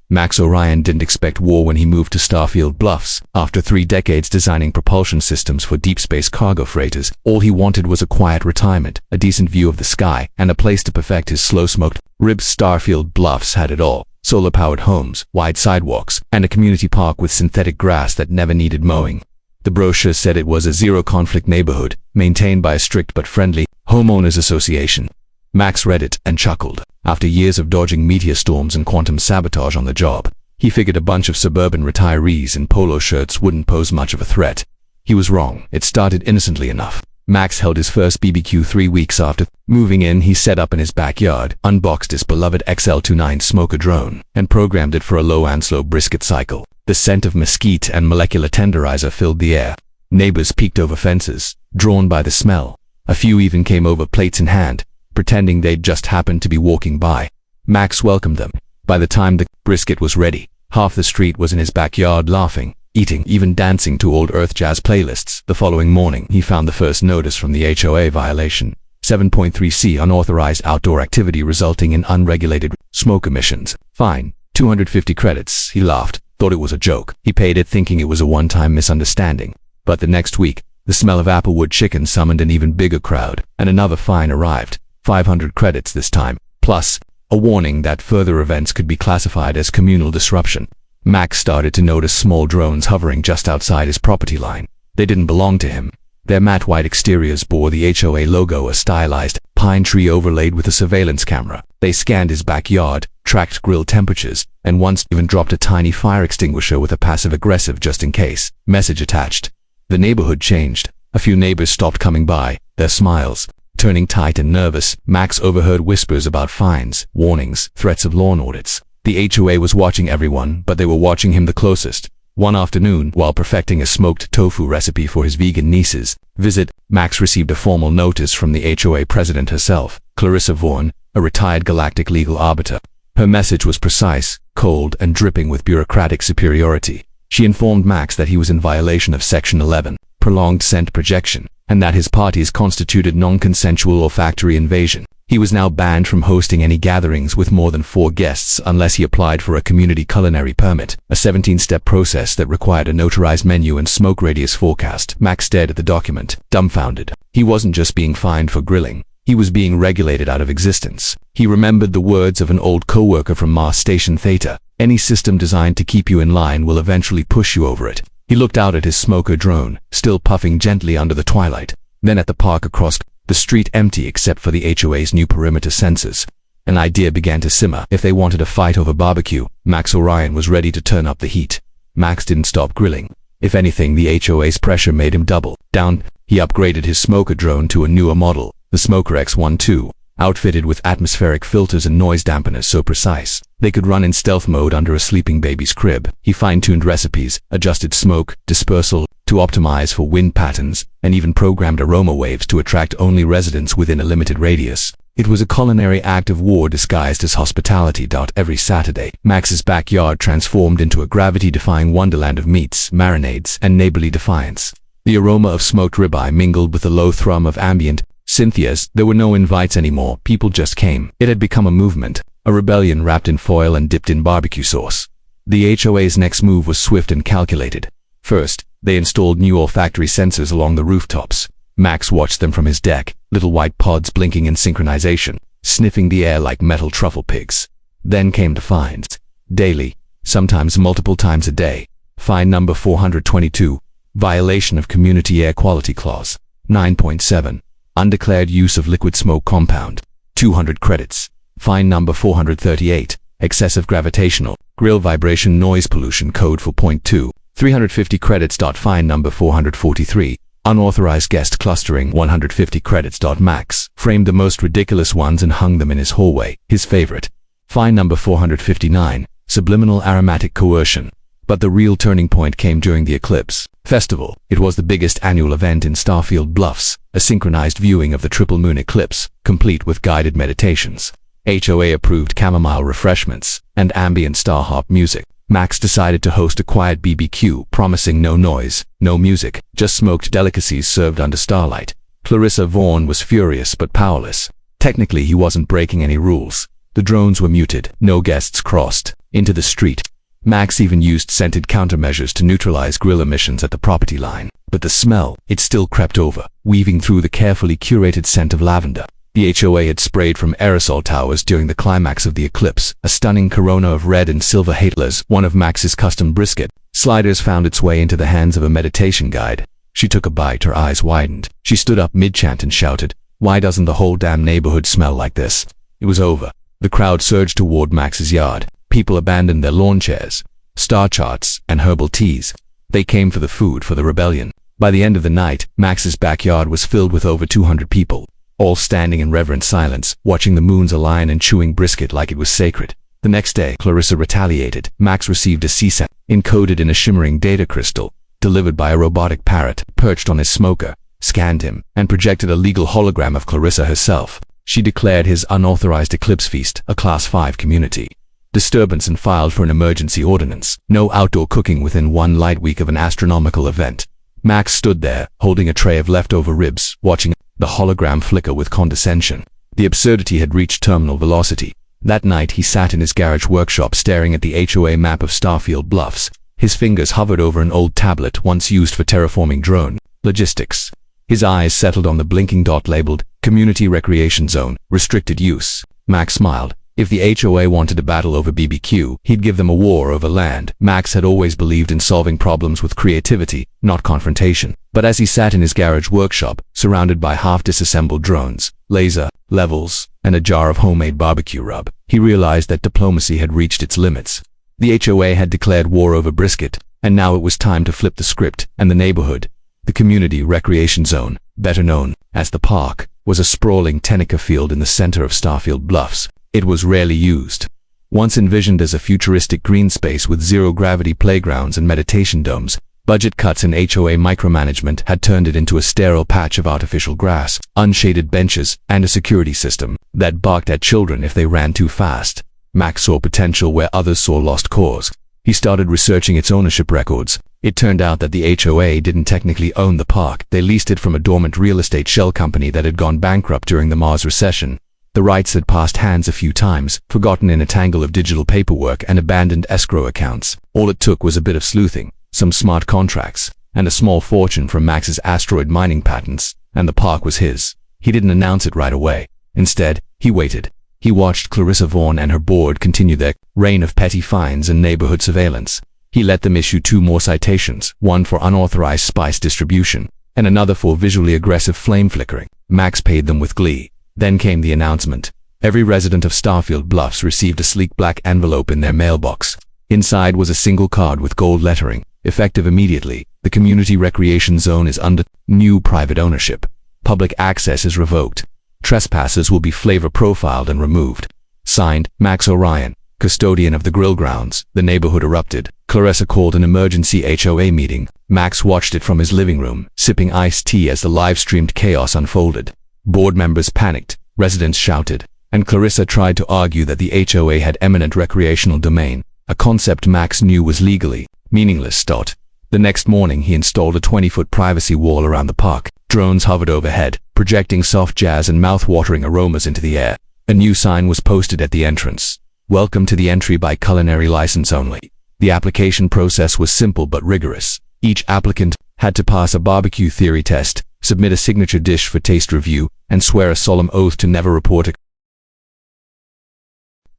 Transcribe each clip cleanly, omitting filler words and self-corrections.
Max Orion didn't expect war when he moved to Starfield Bluffs. After 3 decades designing propulsion systems for deep space cargo freighters, all he wanted was a quiet retirement, a decent view of the sky, and a place to perfect his slow-smoked ribs. Starfield Bluffs had it all: solar-powered homes, wide sidewalks, and a community park with synthetic grass that never needed mowing. The brochure said it was a zero-conflict neighborhood, maintained by a strict but friendly Homeowners Association. Max read it and chuckled. After years of dodging meteor storms and quantum sabotage on the job, he figured a bunch of suburban retirees in polo shirts wouldn't pose much of a threat. He was wrong. It started innocently enough. Max held his first BBQ 3 weeks after moving in. He set up in his backyard, unboxed his beloved XL29 smoker drone, and programmed it for a low and slow brisket cycle. The scent of mesquite and molecular tenderizer filled the air. Neighbors peeked over fences, drawn by the smell. A few even came over, plates in hand, pretending they'd just happened to be walking by. Max welcomed them. By the time the brisket was ready, half the street was in his backyard laughing, eating, even dancing to old earth jazz playlists. The following morning, he found the first notice from the HOA violation. 7.3c unauthorized outdoor activity resulting in unregulated smoke emissions. Fine, 250 credits. He laughed, thought it was a joke. He paid it thinking it was a one-time misunderstanding. But the next week, the smell of applewood chicken summoned an even bigger crowd, and another fine arrived. 500 credits this time, plus a warning that further events could be classified as communal disruption. Max started to notice small drones hovering just outside his property line. They didn't belong to him. Their matte white exteriors bore the HOA logo, a stylized pine tree overlaid with a surveillance camera. They scanned his backyard, tracked grill temperatures, and once even dropped a tiny fire extinguisher with a passive-aggressive just in case message attached. The neighborhood changed. A few neighbors stopped coming by, their smiles turning tight and nervous. Max overheard whispers about fines, warnings, threats of lawn audits. The HOA was watching everyone, but they were watching him the closest. One afternoon, while perfecting a smoked tofu recipe for his vegan niece's visit, Max received a formal notice from the HOA president herself, Clarissa Vaughan, a retired galactic legal arbiter. Her message was precise, cold, and dripping with bureaucratic superiority. She informed Max that he was in violation of Section 11, prolonged scent projection, and that his parties constituted non-consensual olfactory invasion. He was now banned from hosting any gatherings with more than 4 guests unless he applied for a community culinary permit, a 17-step process that required a notarized menu and smoke radius forecast. Max stared at the document, dumbfounded. He wasn't just being fined for grilling. He was being regulated out of existence. He remembered the words of an old co-worker from Mars Station Theta: "Any system designed to keep you in line will eventually push you over it." He looked out at his smoker drone, still puffing gently under the twilight, then at the park across the street, empty except for the HOA's new perimeter sensors. An idea began to simmer. If they wanted a fight over barbecue, Max Orion was ready to turn up the heat. Max didn't stop grilling. If anything, the HOA's pressure made him double down. He upgraded his smoker drone to a newer model, the Smoker X12, outfitted with atmospheric filters and noise dampeners so precise they could run in stealth mode under a sleeping baby's crib. He fine-tuned recipes, adjusted smoke dispersal to optimize for wind patterns, and even programmed aroma waves to attract only residents within a limited radius. It was a culinary act of war disguised as hospitality. Every Saturday, Max's backyard transformed into a gravity-defying wonderland of meats, marinades, and neighborly defiance. The aroma of smoked ribeye mingled with the low thrum of ambient Cynthia's. There were no invites anymore. People just came. It had become a movement, a rebellion wrapped in foil and dipped in barbecue sauce. The HOA's next move was swift and calculated. First, they installed new olfactory sensors along the rooftops. Max watched them from his deck, little white pods blinking in synchronization, sniffing the air like metal truffle pigs. Then came the fines. Daily, sometimes multiple times a day. Fine number 422, violation of Community Air Quality Clause. 9.7. Undeclared use of liquid smoke compound. 200 credits. Fine number 438. Excessive gravitational grill vibration noise pollution code for .2. 350 credits. Fine number 443. Unauthorized guest clustering. 150 credits. Max framed the most ridiculous ones and hung them in his hallway, his favorite. Fine number 459. Subliminal aromatic coercion. But the real turning point came during the Eclipse Festival. It was the biggest annual event in Starfield Bluffs, a synchronized viewing of the triple moon eclipse, complete with guided meditations, HOA-approved chamomile refreshments, and ambient star-harp music. Max decided to host a quiet BBQ, promising no noise, no music, just smoked delicacies served under starlight. Clarissa Vaughan was furious but powerless. Technically, he wasn't breaking any rules. The drones were muted. No guests crossed into the street. Max even used scented countermeasures to neutralize grill emissions at the property line. But the smell, it still crept over, weaving through the carefully curated scent of lavender. The HOA had sprayed from aerosol towers during the climax of the eclipse, a stunning corona of red and silver hatless, one of Max's custom brisket sliders found its way into the hands of a meditation guide. She took a bite, her eyes widened. She stood up mid-chant and shouted, "Why doesn't the whole damn neighborhood smell like this?" It was over. The crowd surged toward Max's yard. People abandoned their lawn chairs, star charts, and herbal teas. They came for the food, for the rebellion. By the end of the night, Max's backyard was filled with over 200 people, all standing in reverent silence, watching the moons align and chewing brisket like it was sacred. The next day, Clarissa retaliated. Max received a CSAT, encoded in a shimmering data crystal, delivered by a robotic parrot, perched on his smoker, scanned him, and projected a legal hologram of Clarissa herself. She declared his unauthorized eclipse feast a Class 5 community disturbance and filed for an emergency ordinance. No outdoor cooking within one light week of an astronomical event. Max stood there, holding a tray of leftover ribs, watching the hologram flicker with condescension. The absurdity had reached terminal velocity. That night he sat in his garage workshop staring at the HOA map of Starfield Bluffs. His fingers hovered over an old tablet once used for terraforming drone logistics. His eyes settled on the blinking dot labeled Community Recreation Zone, Restricted Use. Max smiled. If the HOA wanted a battle over BBQ, he'd give them a war over land. Max had always believed in solving problems with creativity, not confrontation. But as he sat in his garage workshop, surrounded by half-disassembled drones, laser, levels, and a jar of homemade barbecue rub, he realized that diplomacy had reached its limits. The HOA had declared war over brisket, and now it was time to flip the script, and the neighborhood, the Community Recreation Zone, better known as the Park, was a sprawling tennis field in the center of Starfield Bluffs. It was rarely used. Once envisioned as a futuristic green space with zero-gravity playgrounds and meditation domes, budget cuts and HOA micromanagement had turned it into a sterile patch of artificial grass, unshaded benches, and a security system that barked at children if they ran too fast. Max saw potential where others saw lost cause. He started researching its ownership records. It turned out that the HOA didn't technically own the park. They leased it from a dormant real estate shell company that had gone bankrupt during the Mars recession. The rights had passed hands a few times, forgotten in a tangle of digital paperwork and abandoned escrow accounts. All it took was a bit of sleuthing, some smart contracts, and a small fortune from Max's asteroid mining patents, and the park was his. He didn't announce it right away. Instead, he waited. He watched Clarissa Vaughn and her board continue their reign of petty fines and neighborhood surveillance. He let them issue 2 more citations, one for unauthorized spice distribution, and another for visually aggressive flame flickering. Max paid them with glee. Then came the announcement. Every resident of Starfield Bluffs received a sleek black envelope in their mailbox. Inside was a single card with gold lettering, effective immediately. The Community Recreation Zone is under new private ownership. Public access is revoked. Trespassers will be flavor profiled and removed. Signed, Max Orion, custodian of the grill grounds. The neighborhood erupted. Clarissa called an emergency HOA meeting. Max watched it from his living room, sipping iced tea as the live-streamed chaos unfolded. Board members panicked, residents shouted, and Clarissa tried to argue that the HOA had eminent recreational domain, a concept Max knew was legally meaningless. The next morning he installed a 20-foot privacy wall around the park. Drones hovered overhead, projecting soft jazz and mouth-watering aromas into the air. A new sign was posted at the entrance. Welcome to the entry by culinary license only. The application process was simple but rigorous. Each applicant had to pass a barbecue theory test, submit a signature dish for taste review, and swear a solemn oath to never report it.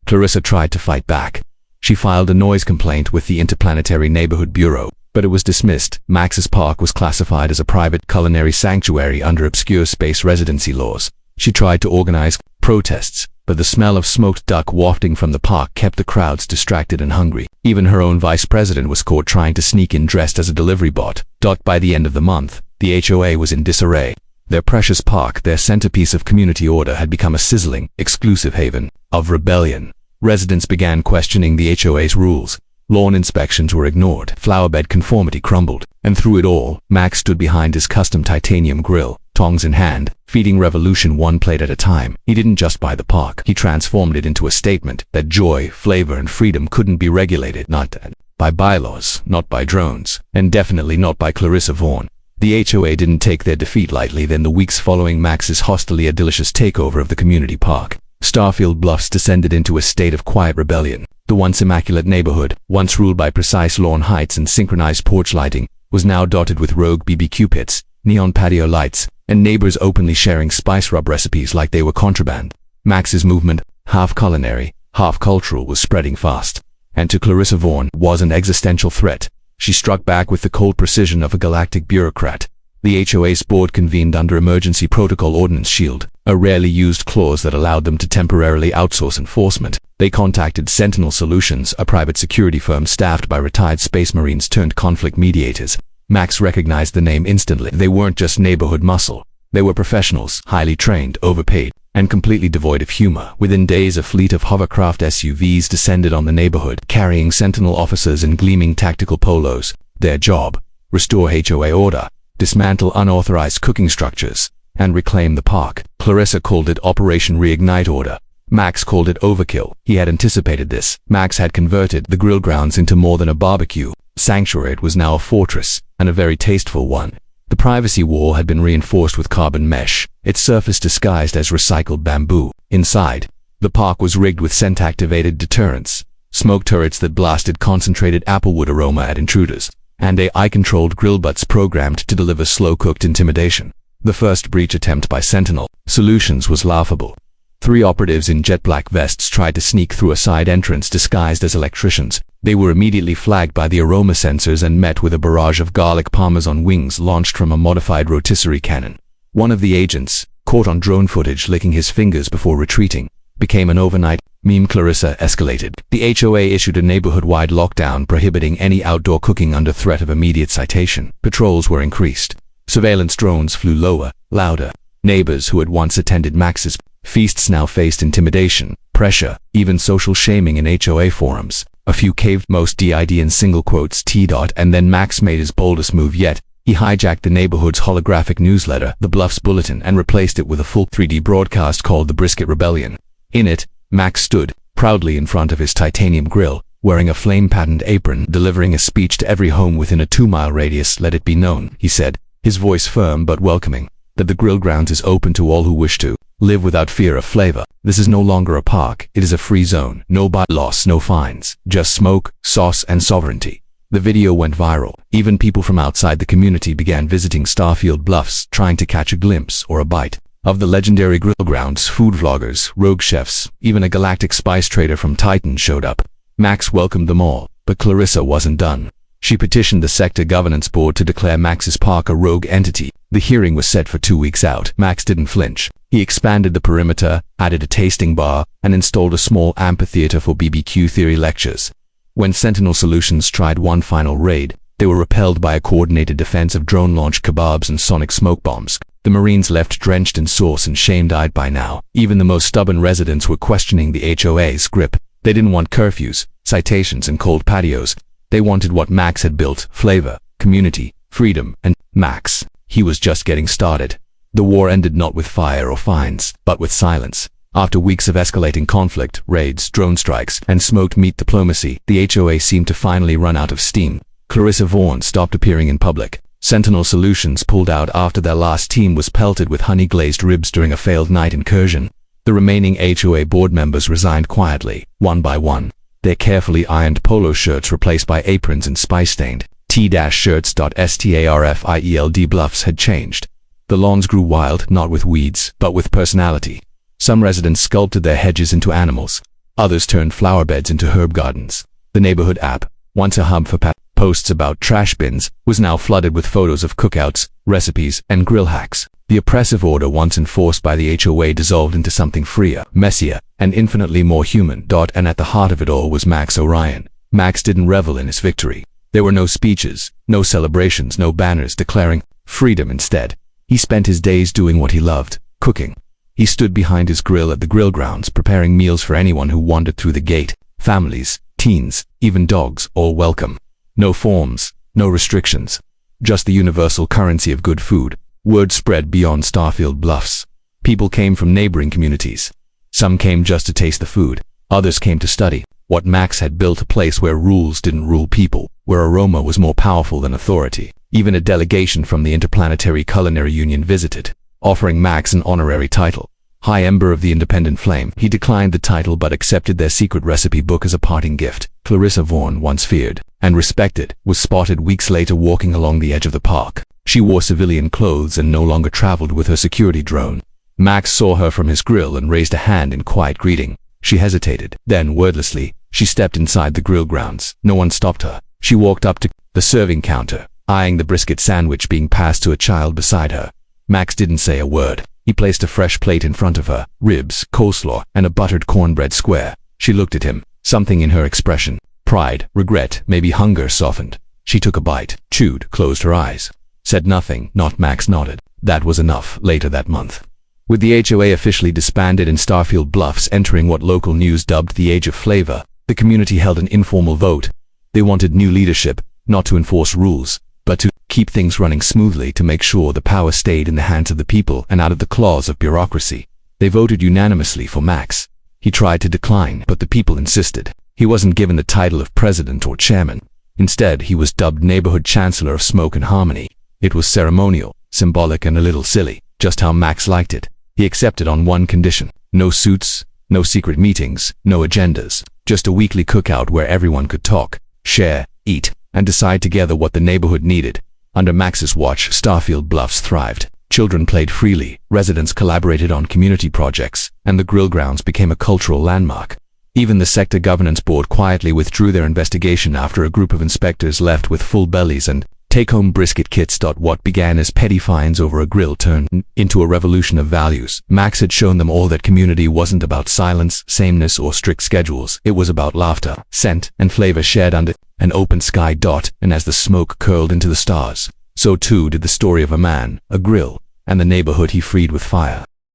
Clarissa tried to fight back. She filed a noise complaint with the Interplanetary Neighborhood Bureau, but it was dismissed. Max's park was classified as a private culinary sanctuary under obscure space residency laws. She tried to organize protests, but the smell of smoked duck wafting from the park kept the crowds distracted and hungry. Even her own vice president was caught trying to sneak in dressed as a delivery bot. By the end of the month, the HOA was in disarray. Their precious park, their centerpiece of community order, had become a sizzling, exclusive haven of rebellion. Residents began questioning the HOA's rules. Lawn inspections were ignored, flowerbed conformity crumbled, and through it all, Max stood behind his custom titanium grill, tongs in hand, feeding revolution one plate at a time. He didn't just buy the park, he transformed it into a statement that joy, flavor, and freedom couldn't be regulated, not by bylaws, not by drones, and definitely not by Clarissa Vaughn. The HOA didn't take their defeat lightly. Then the weeks following Max's hostily delicious takeover of the community park, Starfield Bluffs descended into a state of quiet rebellion. The once immaculate neighborhood, once ruled by precise lawn heights and synchronized porch lighting, was now dotted with rogue BBQ pits, neon patio lights, and neighbors openly sharing spice rub recipes like they were contraband. Max's movement, half culinary, half cultural, was spreading fast, and to Clarissa Vaughn was an existential threat. She struck back with the cold precision of a galactic bureaucrat. The HOA's board convened under Emergency Protocol Ordnance Shield, a rarely used clause that allowed them to temporarily outsource enforcement. They contacted Sentinel Solutions, a private security firm staffed by retired Space Marines turned conflict mediators. Max recognized the name instantly. They weren't just neighborhood muscle. They were professionals, highly trained, overpaid, and completely devoid of humor. Within days, a fleet of hovercraft SUVs descended on the neighborhood, carrying Sentinel officers in gleaming tactical polos. Their job: restore HOA order, dismantle unauthorized cooking structures, and reclaim the park. Clarissa called it Operation Reignite Order. Max called it overkill. He had anticipated this. Max had converted the grill grounds into more than a barbecue sanctuary. It was now a fortress, and a very tasteful one. The privacy wall had been reinforced with carbon mesh, its surface disguised as recycled bamboo. Inside, the park was rigged with scent-activated deterrents, smoke turrets that blasted concentrated applewood aroma at intruders, and AI-controlled grill butts programmed to deliver slow-cooked intimidation. The first breach attempt by Sentinel Solutions was laughable. 3 operatives in jet-black vests tried to sneak through a side entrance disguised as electricians. They were immediately flagged by the aroma sensors and met with a barrage of garlic parmesan wings launched from a modified rotisserie cannon. One of the agents, caught on drone footage licking his fingers before retreating, became an overnight meme. Clarissa escalated. The HOA issued a neighborhood-wide lockdown prohibiting any outdoor cooking under threat of immediate citation. Patrols were increased. Surveillance drones flew lower, louder. Neighbors who had once attended Max's feasts now faced intimidation, pressure, even social shaming in HOA forums. A few caved, most did in single quotes T. And then Max made his boldest move yet. He hijacked the neighborhood's holographic newsletter, the Bluffs Bulletin, and replaced it with a full 3D broadcast called the Brisket Rebellion. In it, Max stood proudly in front of his titanium grill, wearing a flame-patterned apron, delivering a speech to every home within a 2-mile radius. Let it be known, he said, his voice firm but welcoming, that the grill grounds is open to all who wish to live without fear of flavor. This is no longer a park, it is a free zone. No bylaws, no fines, just smoke, sauce, and sovereignty. The video went viral. Even people from outside the community began visiting Starfield Bluffs, trying to catch a glimpse or a bite of the legendary grill grounds. Food vloggers, rogue chefs, even a galactic spice trader from Titan showed up. Max welcomed them all, but Clarissa wasn't done. She petitioned the sector governance board to declare Max's park a rogue entity. The hearing was set for 2 weeks out. Max didn't flinch. He expanded the perimeter, added a tasting bar, and installed a small amphitheater for BBQ theory lectures. When Sentinel Solutions tried one final raid, they were repelled by a coordinated defense of drone-launched kebabs and sonic smoke bombs. The Marines left drenched in sauce and shame-dyed by now. Even the most stubborn residents were questioning the HOA's grip. They didn't want curfews, citations, and cold patios. They wanted what Max had built: flavor, community, freedom, and Max. He was just getting started. The war ended not with fire or fines, but with silence. After weeks of escalating conflict, raids, drone strikes, and smoked meat diplomacy, the HOA seemed to finally run out of steam. Clarissa Vaughn stopped appearing in public. Sentinel Solutions pulled out after their last team was pelted with honey-glazed ribs during a failed night incursion. The remaining HOA board members resigned quietly, one by one, their carefully ironed polo shirts replaced by aprons and spice-stained T-shirts. Starfield Bluffs had changed. The lawns grew wild, not with weeds, but with personality. Some residents sculpted their hedges into animals. Others turned flower beds into herb gardens. The neighborhood app, once a hub for posts about trash bins, was now flooded with photos of cookouts, recipes, and grill hacks. The oppressive order once enforced by the HOA dissolved into something freer, messier, and infinitely more human. And at the heart of it all was Max Orion. Max didn't revel in his victory. There were no speeches, no celebrations, no banners declaring freedom. Instead, he spent his days doing what he loved: cooking. He stood behind his grill at the grill grounds, preparing meals for anyone who wandered through the gate. Families, teens, even dogs, all welcome. No forms, no restrictions. Just the universal currency of good food. Word spread beyond Starfield Bluffs. People came from neighboring communities. Some came just to taste the food. Others came to study what Max had built, a place where rules didn't rule people, where aroma was more powerful than authority. Even a delegation from the Interplanetary Culinary Union visited, offering Max an honorary title: high ember of the independent flame. He declined the title but accepted their secret recipe book as a parting gift. Clarissa Vaughan, once feared and respected, was spotted weeks later walking along the edge of the park. She wore civilian clothes and no longer traveled with her security drone. Max saw her from his grill and raised a hand in quiet greeting. She hesitated. Then, wordlessly, she stepped inside the grill grounds. No one stopped her. She walked up to the serving counter, eyeing the brisket sandwich being passed to a child beside her. Max didn't say a word. He placed a fresh plate in front of her, ribs, coleslaw, and a buttered cornbread square. She looked at him. Something in her expression, pride, regret, maybe hunger, softened. She took a bite, chewed, closed her eyes. Said nothing. Not Max nodded. That was enough. Later that month, with the HOA officially disbanded and Starfield Bluffs entering what local news dubbed the Age of Flavor, the community held an informal vote. They wanted new leadership, not to enforce rules, but to keep things running smoothly, to make sure the power stayed in the hands of the people and out of the claws of bureaucracy. They voted unanimously for Max. He tried to decline, but the people insisted. He wasn't given the title of president or chairman. Instead, he was dubbed Neighborhood Chancellor of Smoke and Harmony. It was ceremonial, symbolic, and a little silly, just how Max liked it. He accepted on one condition: no suits, no secret meetings, no agendas, just a weekly cookout where everyone could talk, share, eat, and decide together what the neighborhood needed. Under Max's watch, Starfield Bluffs thrived. Children played freely, residents collaborated on community projects, and the grill grounds became a cultural landmark. Even the sector governance board quietly withdrew their investigation after a group of inspectors left with full bellies and take-home brisket kits. What began as petty fines over a grill turned into a revolution of values. Max had shown them all that community wasn't about silence, sameness, or strict schedules. It was about laughter, scent, and flavor shared under an open sky. And as the smoke curled into the stars, so too did the story of a man, a grill, and the neighborhood he freed with fire.